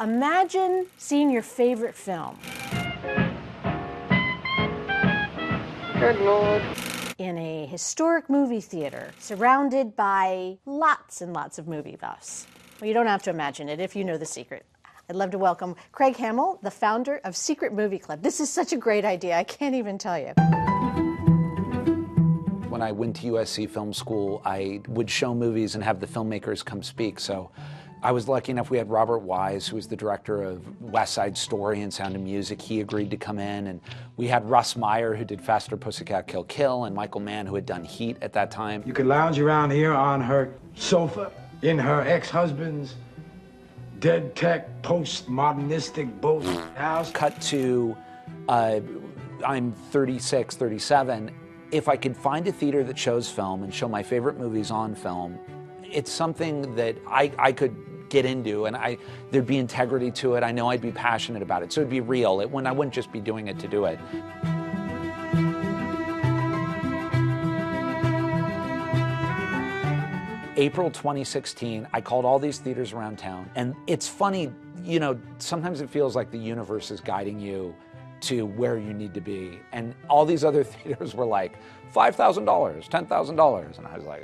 Imagine seeing your favorite film. Good Lord. In a historic movie theater, surrounded by lots and lots of movie buffs. Well, you don't have to imagine it if you know the secret. I'd love to welcome Craig Hammill, the founder of Secret Movie Club. This is such a great idea, I can't even tell you. When I went to USC Film School, I would show movies and have the filmmakers come speak. So I was lucky enough, we had Robert Wise, who was the director of West Side Story and Sound of Music. He agreed to come in. And we had Russ Meyer, who did Faster Pussycat Kill Kill, and Michael Mann, who had done Heat at that time. You could lounge around here on her sofa in her ex-husband's dead tech, post-modernistic bullshit house. Cut to, I'm 36, 37. If I could find a theater that shows film and show my favorite movies on film, it's something that I could get into, and there'd be integrity to it. I know I'd be passionate about it, so it'd be real. I wouldn't just be doing it to do it. April 2016, I called all these theaters around town, and it's funny, you know, sometimes it feels like the universe is guiding you to where you need to be, and all these other theaters were like, $5,000, $10,000, and I was like,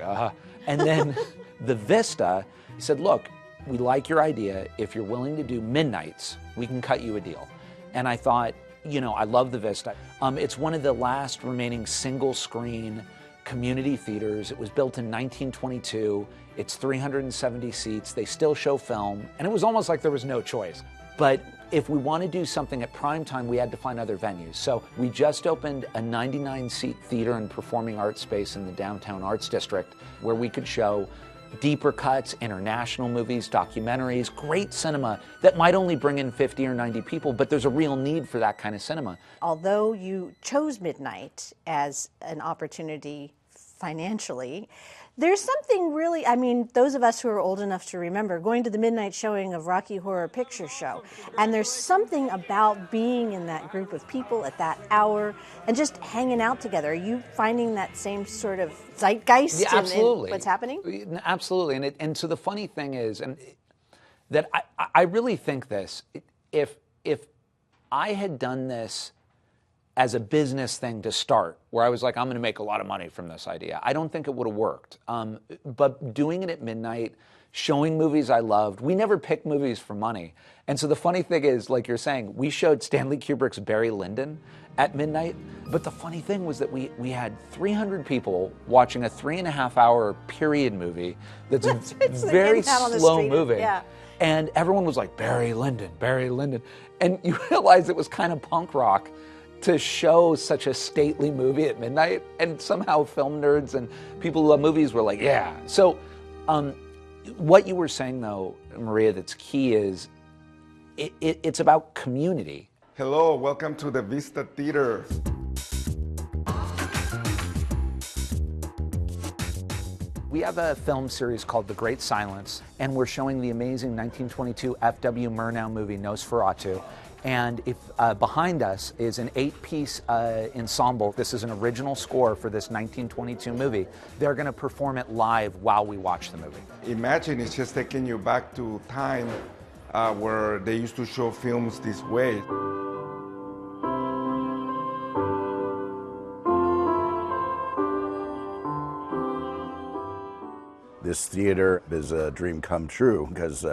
And then the Vista said, look, we like your idea. If you're willing to do midnights, we can cut you a deal. And I thought, you know, I love the Vista. It's one of the last remaining single-screen community theaters. It was built in 1922. It's 370 seats. They still show film. And it was almost like there was no choice. But if we want to do something at prime time, we had to find other venues. So we just opened a 99-seat theater and performing arts space in the downtown arts district where we could show deeper cuts, international movies, documentaries, great cinema that might only bring in 50 or 90 people, but there's a real need for that kind of cinema. Although you chose midnight as an opportunity financially, there's something really, I mean, those of us who are old enough to remember going to the midnight showing of Rocky Horror Picture Show, and there's something about being in that group of people at that hour and just hanging out together. Are you finding that same sort of zeitgeist in what's happening? Absolutely, and so the funny thing is, and that I really think this, if I had done this as a business thing to start, where I was like, I'm going to make a lot of money from this idea, I don't think it would have worked. But doing it at midnight, showing movies I loved, we never picked movies for money. And so the funny thing is, like you're saying, we showed Stanley Kubrick's Barry Lyndon at midnight. But the funny thing was that we had 300 people watching a 3.5-hour period movie that's a very slow movie. Yeah. And everyone was like, Barry Lyndon, Barry Lyndon. And you realize it was kind of punk rock to show such a stately movie at midnight, and somehow film nerds and people who love movies were like, yeah. So what you were saying though, Maria, that's key is it's about community. Hello, welcome to the Vista Theater. We have a film series called The Great Silence, and we're showing the amazing 1922 F.W. Murnau movie, Nosferatu. And if behind us is an 8-piece ensemble. This is an original score for this 1922 movie. They're going to perform it live while we watch the movie. Imagine it's just taking you back to time where they used to show films this way. This theater is a dream come true because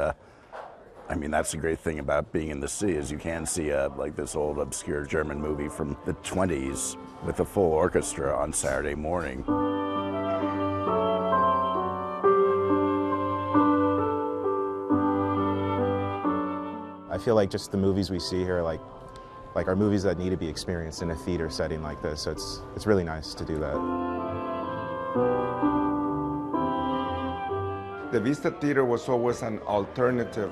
I mean, that's the great thing about being in the city is you can see like this old obscure German movie from the 20s with a full orchestra on Saturday morning. I feel like just the movies we see here like are movies that need to be experienced in a theater setting like this. So it's really nice to do that. The Vista Theater was always an alternative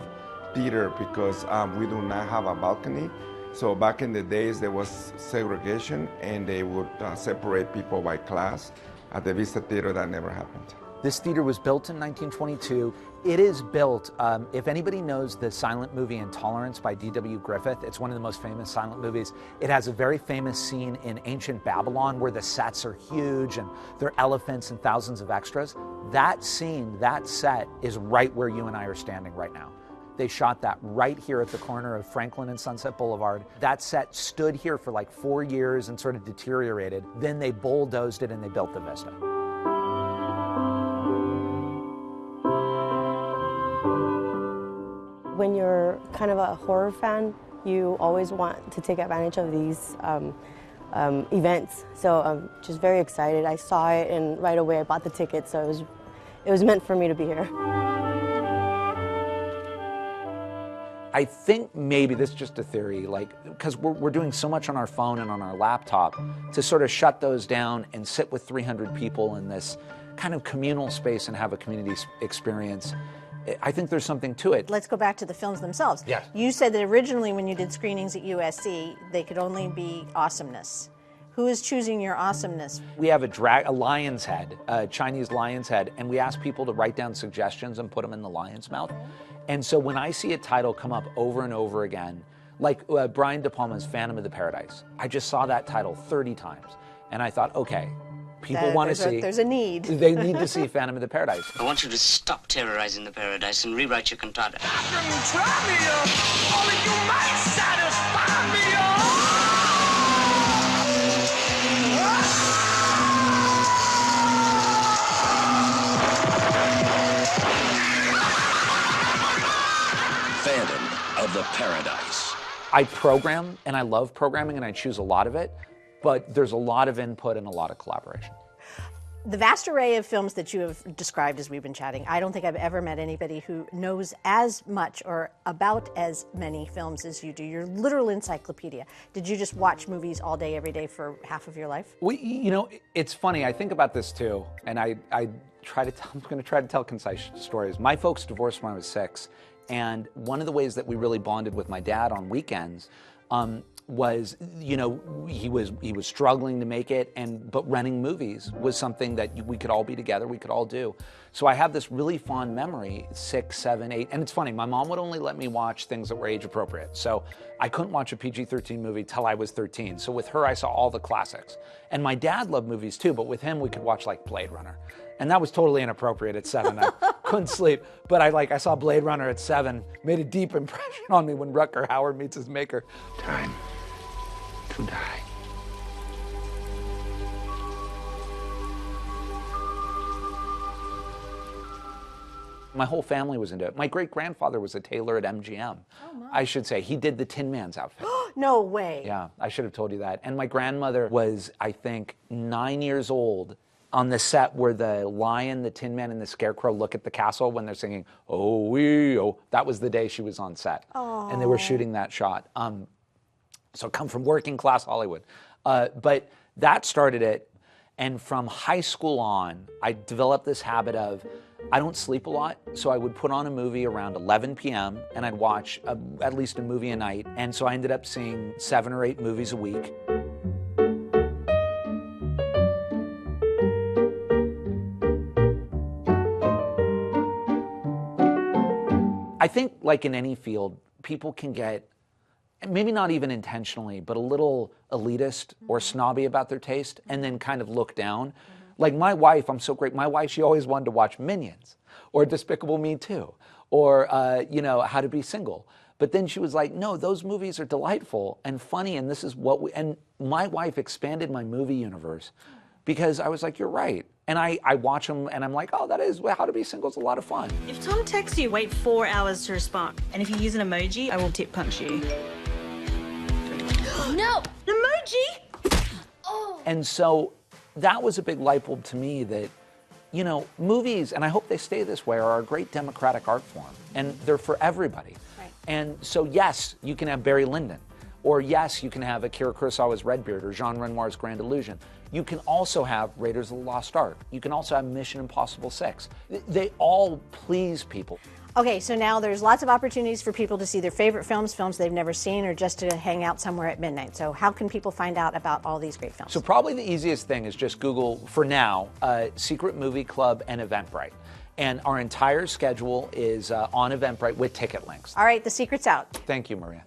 theater because we do not have a balcony. So back in the days there was segregation and they would separate people by class. At the Vista Theater that never happened. This theater was built in 1922. It is built, if anybody knows the silent movie Intolerance by D.W. Griffith, it's one of the most famous silent movies. It has a very famous scene in ancient Babylon where the sets are huge and there are elephants and thousands of extras. That scene, that set is right where you and I are standing right now. They shot that right here at the corner of Franklin and Sunset Boulevard. That set stood here for like 4 years and sort of deteriorated. Then they bulldozed it and they built the Vista. When you're kind of a horror fan, you always want to take advantage of these events. So I'm just very excited. I saw it and right away I bought the ticket, so it was meant for me to be here. I think maybe this is just a theory, like, because we're doing so much on our phone and on our laptop, to sort of shut those down and sit with 300 people in this kind of communal space and have a community experience. I think there's something to it. Let's go back to the films themselves. Yes. You said that originally when you did screenings at USC, they could only be awesomeness. Who is choosing your awesomeness? We have a lion's head, a Chinese lion's head, and we ask people to write down suggestions and put them in the lion's mouth. And so when I see a title come up over and over again, like Brian De Palma's Phantom of the Paradise, I just saw that title 30 times. And I thought, okay, people want to see. There's a need. They need to see Phantom of the Paradise. I want you to stop terrorizing the paradise and rewrite your cantata. Phantom of the Paradise. I program, and I love programming, and I choose a lot of it, but there's a lot of input and a lot of collaboration. The vast array of films that you have described as we've been chatting, I don't think I've ever met anybody who knows as much or about as many films as you do. You're a literal encyclopedia. Did you just watch movies all day, every day for half of your life? You know, it's funny, I think about this too, and I'm going to try to tell concise stories. My folks divorced when I was 6, and one of the ways that we really bonded with my dad on weekends was, you know, he was struggling to make it, but renting movies was something that we could all be together, we could all do. So I have this really fond memory, 6, 7, 8, and it's funny, my mom would only let me watch things that were age appropriate. So I couldn't watch a PG-13 movie till I was 13. So with her, I saw all the classics. And my dad loved movies too, but with him, we could watch like Blade Runner. And that was totally inappropriate at 7. I couldn't sleep. But I saw Blade Runner at 7, made a deep impression on me when Rutger Hauer meets his maker. Time to die. My whole family was into it. My great-grandfather was a tailor at MGM. Oh, my. I should say. He did the Tin Man's outfit. No way. Yeah, I should have told you that. And my grandmother was, I think, 9 years old on the set where the lion, the Tin Man, and the Scarecrow look at the castle when they're singing, "Oh, wee, oh." That was the day she was on set. Oh. And they were shooting that shot. So I come from working class Hollywood. But that started it. And from high school on, I developed this habit of, I don't sleep a lot, so I would put on a movie around 11 p.m. and I'd watch at least a movie a night. And so I ended up seeing 7 or 8 movies a week. I think, like in any field, people can get, maybe not even intentionally, but a little elitist or snobby about their taste and then kind of look down. Like my wife, I'm so great. My wife, she always wanted to watch Minions or Despicable Me 2 or, you know, How to Be Single. But then she was like, no, those movies are delightful and funny, and this is what we, and my wife expanded my movie universe because I was like, you're right. And I watch them and I'm like, oh, that is, How to Be Single is a lot of fun. If Tom texts you, wait 4 hours to respond. And if you use an emoji, I will tip punch you. No! An emoji? Oh. And so that was a big light bulb to me that, you know, movies, and I hope they stay this way, are a great democratic art form. And they're for everybody. Right. And so, yes, you can have Barry Lyndon. Or yes, you can have Akira Kurosawa's Redbeard or Jean Renoir's Grand Illusion. You can also have Raiders of the Lost Ark. You can also have Mission Impossible 6. They all please people. Okay, so now there's lots of opportunities for people to see their favorite films, films they've never seen, or just to hang out somewhere at midnight. So how can people find out about all these great films? So probably the easiest thing is just Google, for now, Secret Movie Club and Eventbrite. And our entire schedule is on Eventbrite with ticket links. All right, the secret's out. Thank you, Maria.